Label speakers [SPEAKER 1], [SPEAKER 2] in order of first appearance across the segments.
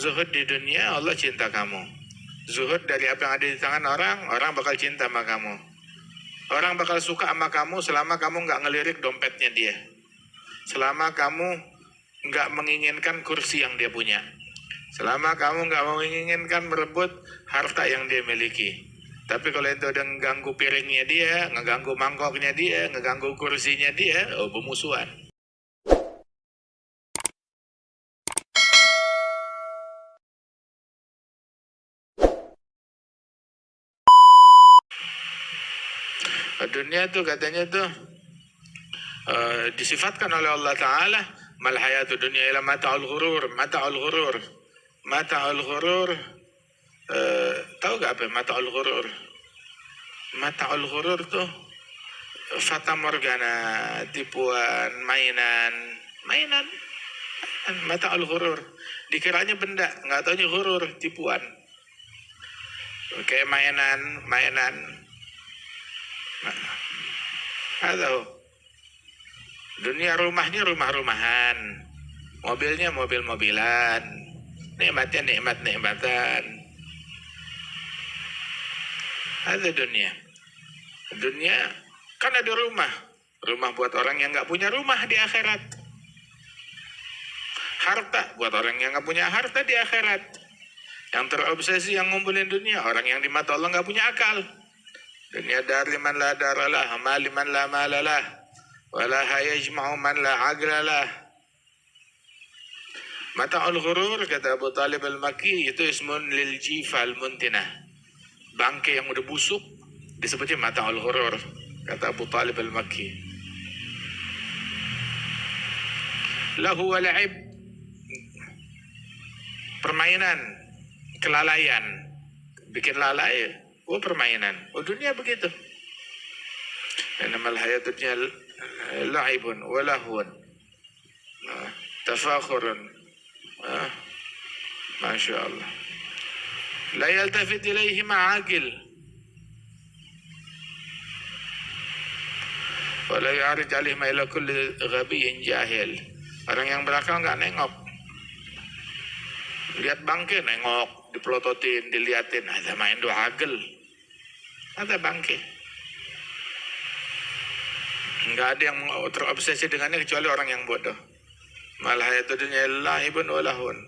[SPEAKER 1] Zuhud di dunia, Allah cinta kamu. Zuhud dari apa yang ada di tangan orang, orang bakal cinta sama kamu. Orang bakal suka sama kamu selama kamu nggak ngelirik dompetnya dia. Selama kamu nggak menginginkan kursi yang dia punya. Selama kamu nggak menginginkan merebut harta yang dia miliki. Tapi kalau itu udah ngeganggu piringnya dia, ngeganggu mangkoknya dia, ngeganggu kursinya dia, oh bermusuhan. Dunia tuh katanya tuh disifatkan oleh Allah Ta'ala, mal hayatu dunia ila mata'ul ghurur, mata'ul ghurur, mata'ul ghurur. Tahu gak apa mata'ul ghurur? Mata'ul ghurur tuh fata morgana, tipuan, mainan, mainan, mata'ul ghurur. Dikiranya benda, nggak taunya ghurur, tipuan. Kayak mainan. Atau dunia rumahnya rumah-rumahan, mobilnya mobil-mobilan, nikmatnya nikmat-nikmatan. Ada dunia. Dunia kan ada rumah. Rumah buat orang yang nggak punya rumah di akhirat. Harta buat orang yang nggak punya harta di akhirat. Yang terobsesi yang ngumpulin dunia, orang yang di mata Allah nggak punya akal. Dunia dar liman la daralah, mal liman la malalah, wala yajma'u man la aglalah. Mata'ul ghurur kata Abu Talib al-Makki itu ismun lil jifal muntinah. Bangke yang udah busuk disebutnya mata'ul ghurur kata Abu Talib al-Makki. Lahu wala'ib, permainan, kelalaian, bikin lalai, oh permainan. Oh dunia begitu. Innamal hayatud dunya la'ibun wa lahwun, tafakhurun. Masya Allah. La yaltafit ilaihi ma'akil wa la yu'arij alaihim ila kulli ghabiyyin jahil. Orang yang berakal nggak nengok. Lihat bangke nengok, dipelototin, diliatin. Ada main doa agel. Ada bangke. Nggak ada yang terobsesi dengannya kecuali orang yang bodoh. Mal hayatud dunya la'ibun wa lahun.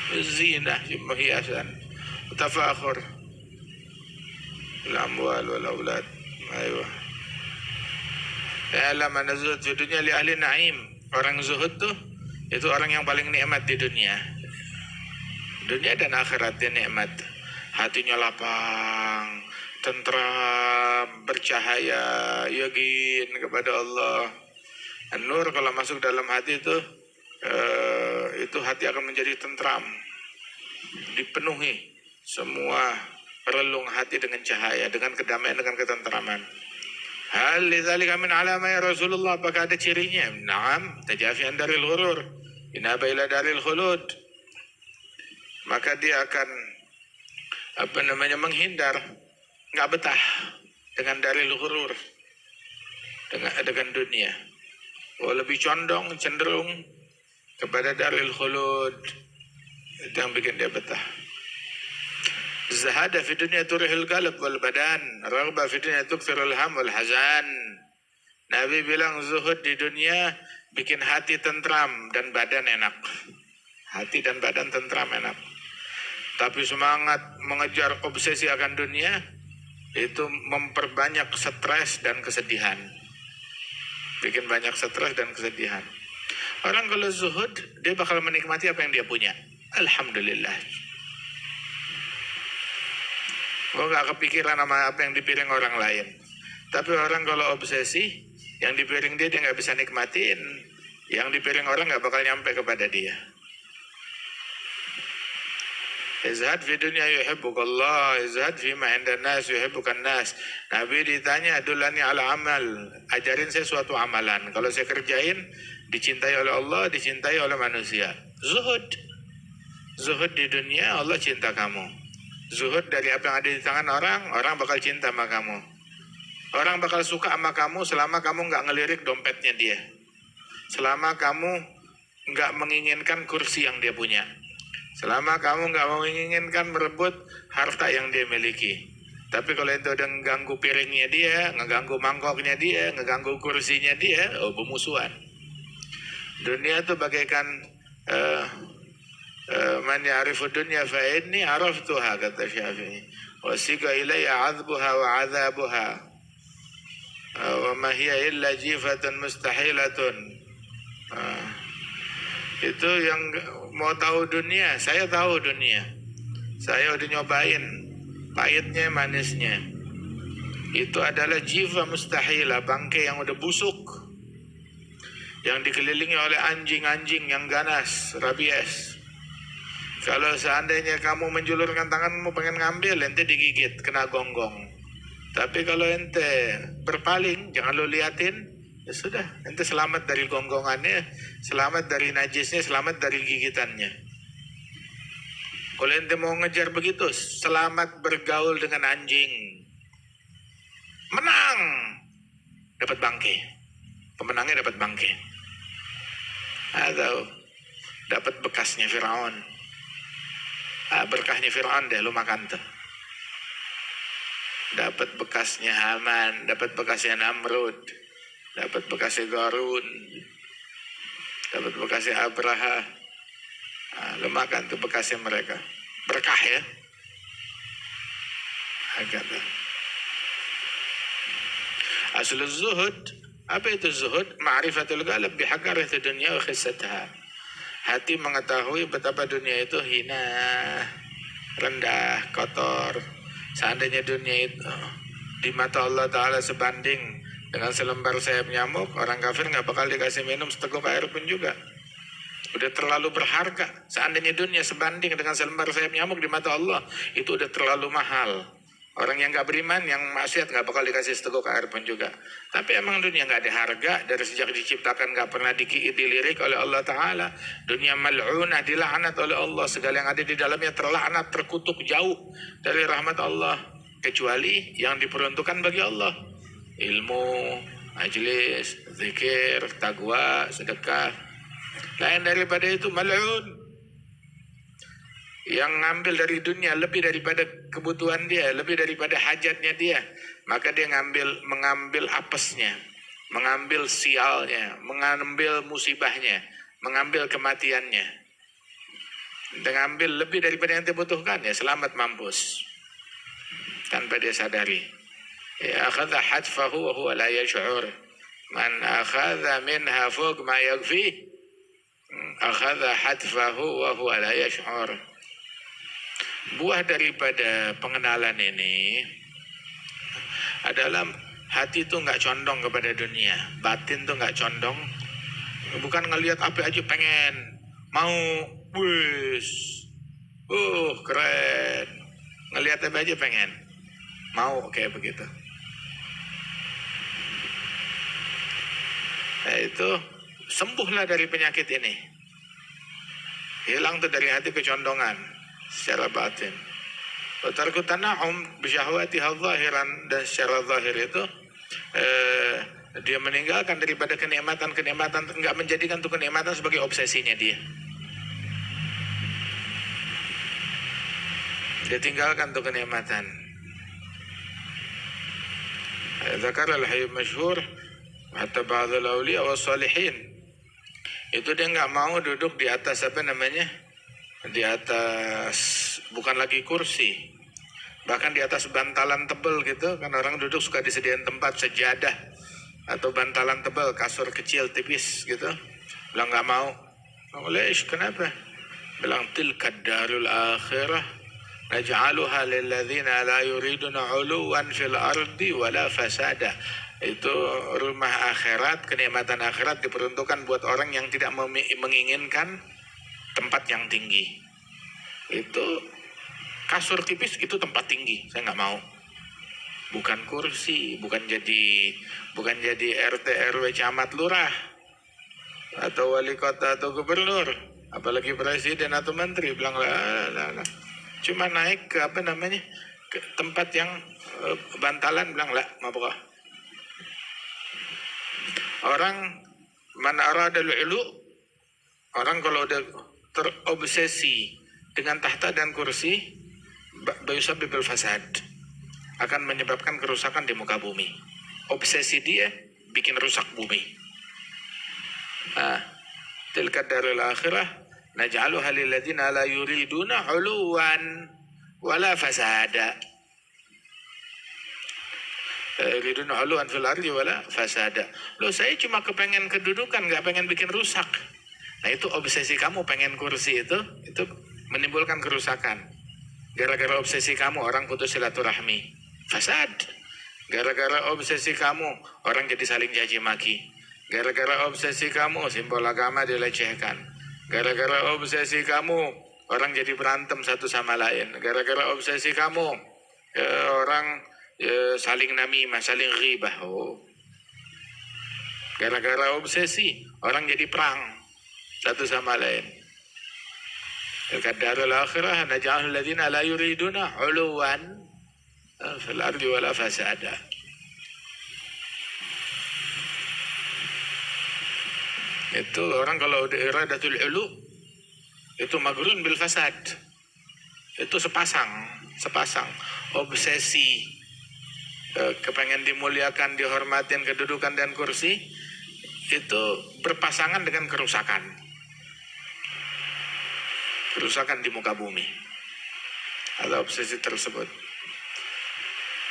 [SPEAKER 1] Zinah, hiasan, tafakhur, al-amwal wal aulad. Aywa. Alam anna zuhud di dunia li ahli na'im. Orang zuhud tuh itu orang yang paling nikmat di dunia. Dunia dan akhirat dia nikmat. Hatinya lapang, tentram, bercahaya, yakin kepada Allah. An-nur kalau masuk dalam hati itu hati akan menjadi tentram, dipenuhi semua relung hati dengan cahaya, dengan kedamaian, dengan ketentraman. Hal lidzalika min alama ya Rasulullah, apakah ada cirinya? Naam, tajafian daril ghurur, inaba ila daril khulud. Maka dia akan menghindar, nggak betah dengan daril ghurur, dengan dunia. Lebih cenderung kepada daril khulud. Itu yang bikin dia betah. Zahada fi dunya turihil qalb wal badan, raghba fi dunya tukthirul ham wal hazan. Nabi bilang zuhud di dunia bikin hati tentram dan badan enak. Hati dan badan tentram enak. Tapi semangat mengejar obsesi akan dunia itu memperbanyak stres dan kesedihan. Bikin banyak stres dan kesedihan. Orang kalau zuhud, dia bakal menikmati apa yang dia punya. Alhamdulillah. Gue gak kepikiran sama apa yang dipiring orang lain. Tapi orang kalau obsesi, yang dipiring dia gak bisa nikmatin. Yang dipiring orang gak bakal nyampe kepada dia. Izhad fi dunya yuhibbukallah, izhad fi ma inda nas yuhibbukan nas. Nabi ditanya, adulani ala amal, ajarin saya suatu amalan. Kalau saya kerjain, dicintai oleh Allah, dicintai oleh manusia. Zuhud. Zuhud di dunia, Allah cinta kamu. Zuhud dari apa yang ada di tangan orang, orang bakal cinta sama kamu. Orang bakal suka sama kamu selama kamu nggak ngelirik dompetnya dia. selama kamu nggak menginginkan kursi yang dia punya, selama kamu nggak menginginkan merebut harta yang dia miliki. Tapi kalau itu udah ngeganggu piringnya dia, ngeganggu mangkoknya dia, ngeganggu kursinya dia, oh bermusuhan. Dunia itu bagaikan man ya'rifu dunya fa inni araftuha, kata Syafi'i. Wasika ilayya 'adbuha wa 'adzabuha. Wa ma hiya illa jifatun mustahilatun. Itu yang mau tahu dunia, saya tahu dunia. Saya udah nyobain pahitnya manisnya. Itu adalah jiwa mustahila, bangkai yang udah busuk, yang dikelilingi oleh anjing-anjing yang ganas, rabies. Kalau seandainya kamu menjulurkan tanganmu pengen ngambil, ente digigit, kena gonggong. Tapi kalau ente berpaling, jangan lo liatin, ya sudah, ente selamat dari gonggongannya, selamat dari najisnya, selamat dari gigitannya. Kalau ente mau ngejar begitu, selamat bergaul dengan anjing. Menang, dapat bangkai. Pemenangnya dapat bangkai. Atau dapat bekasnya Firaun. Berkahnya Firaun deh, lu makan tuh. Dapat bekasnya Haman, dapat bekasnya Namrud, dapat bekasnya Qarun, dapat bekasnya Abraha. Lu makan tuh bekasnya mereka, berkah ya. Kata asal zuhud, apa itu zuhud? Ma'rifatul qalb bihaqarati dunya wa khissataha. Hati mengetahui betapa dunia itu hina, rendah, kotor. Seandainya dunia itu di mata Allah Ta'ala sebanding dengan selembar sayap nyamuk, orang kafir nggak bakal dikasih minum seteguk air pun juga. Udah terlalu berharga. Seandainya dunia sebanding dengan selembar sayap nyamuk di mata Allah, itu udah terlalu mahal. Orang yang gak beriman, yang maksiat gak bakal dikasih seteguk air pun juga. Tapi emang dunia gak ada harga. Dari sejak diciptakan gak pernah dilirik oleh Allah Ta'ala. Dunia mal'unah, dilaknat oleh Allah. Segala yang ada di dalamnya terlaknat, terkutuk jauh dari rahmat Allah. Kecuali yang diperuntukkan bagi Allah. Ilmu, majlis, zikir, taqwa, sedekah. Lain daripada itu mal'un. Yang ngambil dari dunia lebih daripada kebutuhan dia, lebih daripada hajatnya dia, maka dia mengambil apesnya, mengambil sialnya, mengambil musibahnya, mengambil kematiannya. Dia ngambil lebih daripada yang dia butuhkan, ya selamat mampus tanpa dia sadari. Ya akhadha hatfahu wa huwa la yash'ur. Man akhadha minha fuq ma yakfi, akhadha hatfahu wa huwa la yash'ur. Buah daripada pengenalan ini adalah hati itu nggak condong kepada dunia, batin tuh nggak condong, bukan ngelihat apa aja pengen, mau, wis, keren, ngelihat apa aja pengen, mau kayak begitu. Nah, itu sembuhlah dari penyakit ini, hilang tuh dari hati kecondongan secara batin. Tarku tana'um bisyahwatiha zahiran, dan secara zahir itu dia meninggalkan daripada kenikmatan-kenikmatan, enggak menjadikan tuh kenikmatan sebagai obsesinya dia. Dia tinggalkan tuh kenikmatan. Zakar al-hayy masyhur hatta ba'd al-awliya wa salihin. Itu dia enggak mau duduk di atas di atas, bukan lagi kursi, bahkan di atas bantalan tebal gitu, kan orang duduk suka disediain tempat sejadah atau bantalan tebal, kasur kecil tipis gitu. Bilang nggak mau. Lesh, kenapa? Bilang tilka darul akhirah naj'aluha lilladzina la yuriduna 'uluwan fil ardi wala fasada. Itu rumah akhirat, kenikmatan akhirat diperuntukkan buat orang yang tidak menginginkan tempat yang tinggi. Itu kasur tipis, itu tempat tinggi, saya nggak mau. Bukan kursi, bukan jadi RT RW camat lurah atau wali kota atau gubernur, apalagi presiden atau menteri. Bilang lah. Cuma naik ke ke tempat yang bantalan, bilang lah, mabukah. Orang Man arada al-'ulu, orang kalau udah terobsesi dengan tahta dan kursi, bayusabbibil fasad, akan menyebabkan kerusakan di muka bumi. Obsesi dia bikin rusak bumi. Tilka darul akhirah naj'aluha lil ladzina la yuriduna 'uluwan wala fasada. Yuriduna 'uluwan fil ardi wala fasada. Loh, saya cuma kepengen kedudukan, nggak pengen bikin rusak. Nah, itu obsesi kamu pengen kursi itu menimbulkan kerusakan. Gara-gara obsesi kamu orang putus silaturahmi, fasad. Gara-gara obsesi kamu orang jadi saling caci maki. Gara-gara obsesi kamu simbol agama dilecehkan. Gara-gara obsesi kamu orang jadi berantem satu sama lain. Gara-gara obsesi kamu orang saling namimah, saling ghibah. Gara-gara obsesi orang jadi perang satu sama lain. Darul akhirah naj'alul ladzina la yuriduna 'uluwan fil ardi wala fasada. Itu orang kalau udah iradatul 'ulu itu magrun bil fasad. Itu sepasang obsesi kepengen dimuliakan, dihormatin, kedudukan dan kursi itu berpasangan dengan kerusakan di muka bumi. Ada obsesi tersebut.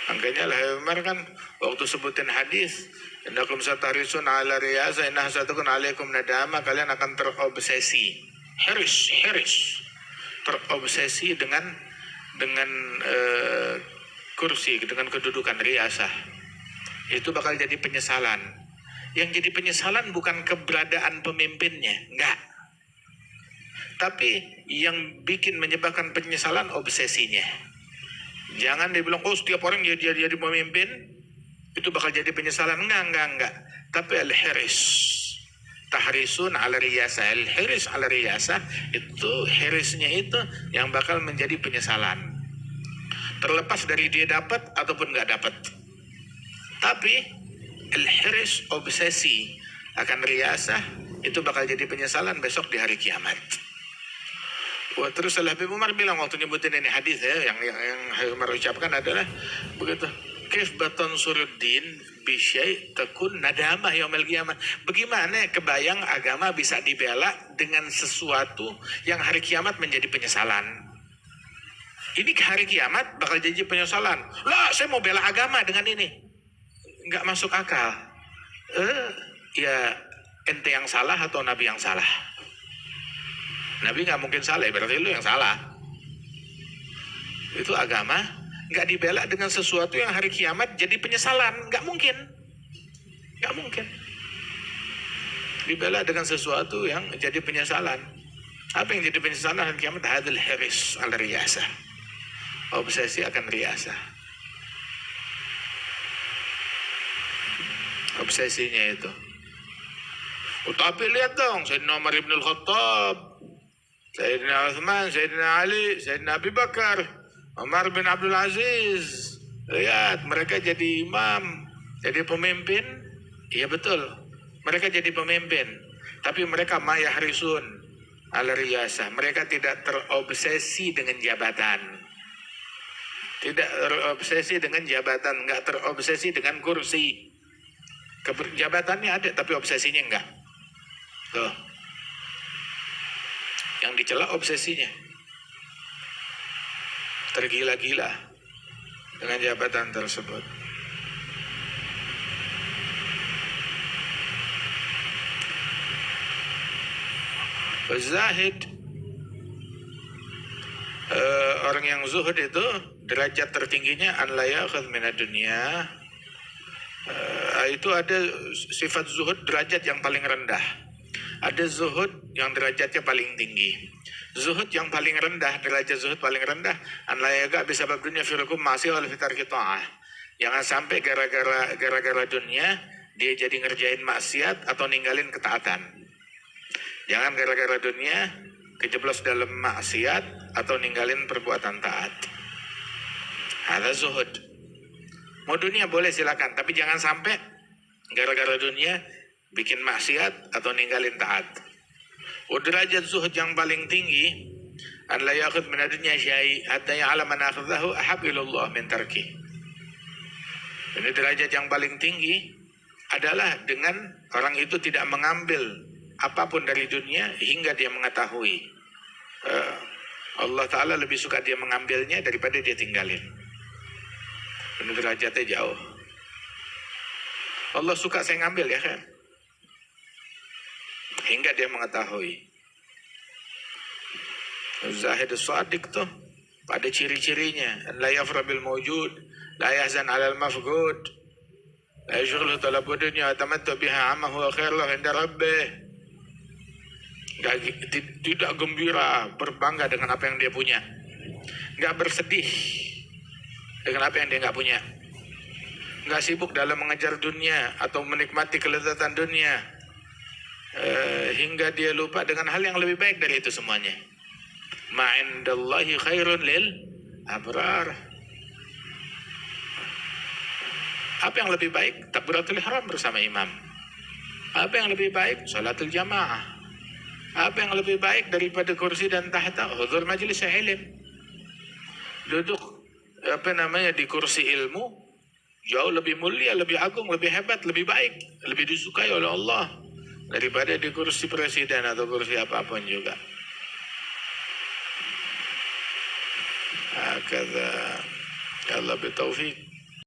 [SPEAKER 1] Makanya lah Umar kan waktu sebutin hadis, innakum satarisun ala riyasa inna hasatukun alaikum nadama, kalian akan terobsesi, heris, terobsesi dengan kursi, dengan kedudukan riyasah. Itu bakal jadi penyesalan. Yang jadi penyesalan bukan keberadaan pemimpinnya, enggak. Tapi yang bikin menyebabkan penyesalan obsesinya. Jangan dibilang, oh setiap orang jadi pemimpin itu bakal jadi penyesalan. Enggak. Tapi al-hiris, tahrisun ala riyasah. Al-hiris ala riyasah, itu hirisnya itu yang bakal menjadi penyesalan. Terlepas dari dia dapat ataupun enggak dapat. Tapi al-hiris, obsesi akan riyasah, itu bakal jadi penyesalan besok di hari kiamat. Wah, terus Habib Umar bilang waktu nyebutin ini hadis ya, yang Habib Umar ucapkan adalah begitu. Kaif baton suruddin bisyai takun nadamah yaumil qiyamah. Bagaimana kebayang agama bisa dibela dengan sesuatu yang hari kiamat menjadi penyesalan? Ini hari kiamat bakal jadi penyesalan. Lah, saya mau bela agama dengan ini. Enggak masuk akal. Ya ente yang salah atau Nabi yang salah? Nabi nggak mungkin salah, berarti lu yang salah. Itu agama nggak dibela dengan sesuatu yang hari kiamat jadi penyesalan, nggak mungkin. Dibela dengan sesuatu yang jadi penyesalan. Apa yang jadi penyesalan hari kiamat? Hadil hiris al riyasah, obsesi akan riyasah. Obsesinya itu. Tapi lihat dong, Sayyidina Umar ibn al-Khattab, Sayyidina Uthman, Sayyidina Ali, Sayyidina Abi Bakar, Umar bin Abdul Aziz. Lihat, mereka jadi imam, jadi pemimpin. Iya betul, mereka jadi pemimpin. Tapi mereka mayahrisun ala riyasah. Mereka tidak terobsesi dengan jabatan. Tidak terobsesi dengan jabatan, enggak terobsesi dengan kursi. Jabatannya ada, tapi obsesinya enggak. Tuh. Yang dicela obsesinya, tergila-gila dengan jabatan tersebut. Zahid, orang yang zuhud itu derajat tertingginya an la ya'khudh minad dunya. Itu ada sifat zuhud derajat yang paling rendah. Ada zuhud yang derajatnya paling tinggi. Zuhud yang paling rendah, derajat zuhud paling rendah, an la yaga bisabab dunya firukum masih wal fitar qita'ah. Jangan sampai gara-gara dunia dia jadi ngerjain maksiat atau ninggalin ketaatan. Jangan gara-gara dunia kejeblos dalam maksiat atau ninggalin perbuatan taat. Ada zuhud. Mau dunia boleh silakan, tapi jangan sampai gara-gara dunia bikin maksiat atau ninggalin taat. Derajat zuhud yang paling tinggi an la yakhudh min ad-dunya syai' hatta ya'lam man akhadhahu ahab ilallah min tarki. Ini derajat yang paling tinggi adalah dengan orang itu tidak mengambil apapun dari dunia hingga dia mengetahui Allah Ta'ala lebih suka dia mengambilnya daripada dia tinggalin. Ini derajatnya jauh. Allah suka saya ngambil ya kan, hingga dia mengetahui. Zahid as-sadiq tuh pada ciri-cirinya, la yafra bil mawjud, la yahzan 'ala al-mafqud, la yashghalu talabu dunya tamattu biha 'amma huwa khair lahu 'inda rabbih. Tidak gembira, berbangga dengan apa yang dia punya, nggak bersedih dengan apa yang dia nggak punya, nggak sibuk dalam mengejar dunia atau menikmati kelezatan dunia hingga dia lupa dengan hal yang lebih baik dari itu semuanya. Ma'indallahi khairun lil abrar. Apa yang lebih baik? Takbiratul ihram bersama imam. Apa yang lebih baik? Salatul jamaah. Apa yang lebih baik daripada kursi dan tahta? Hudur majelis ilm. Duduk di kursi ilmu jauh lebih mulia, lebih agung, lebih hebat, lebih baik, lebih disukai oleh Allah daripada di kursi presiden atau kursi apapun juga. Hakadha. Ya Allah bitaufiq.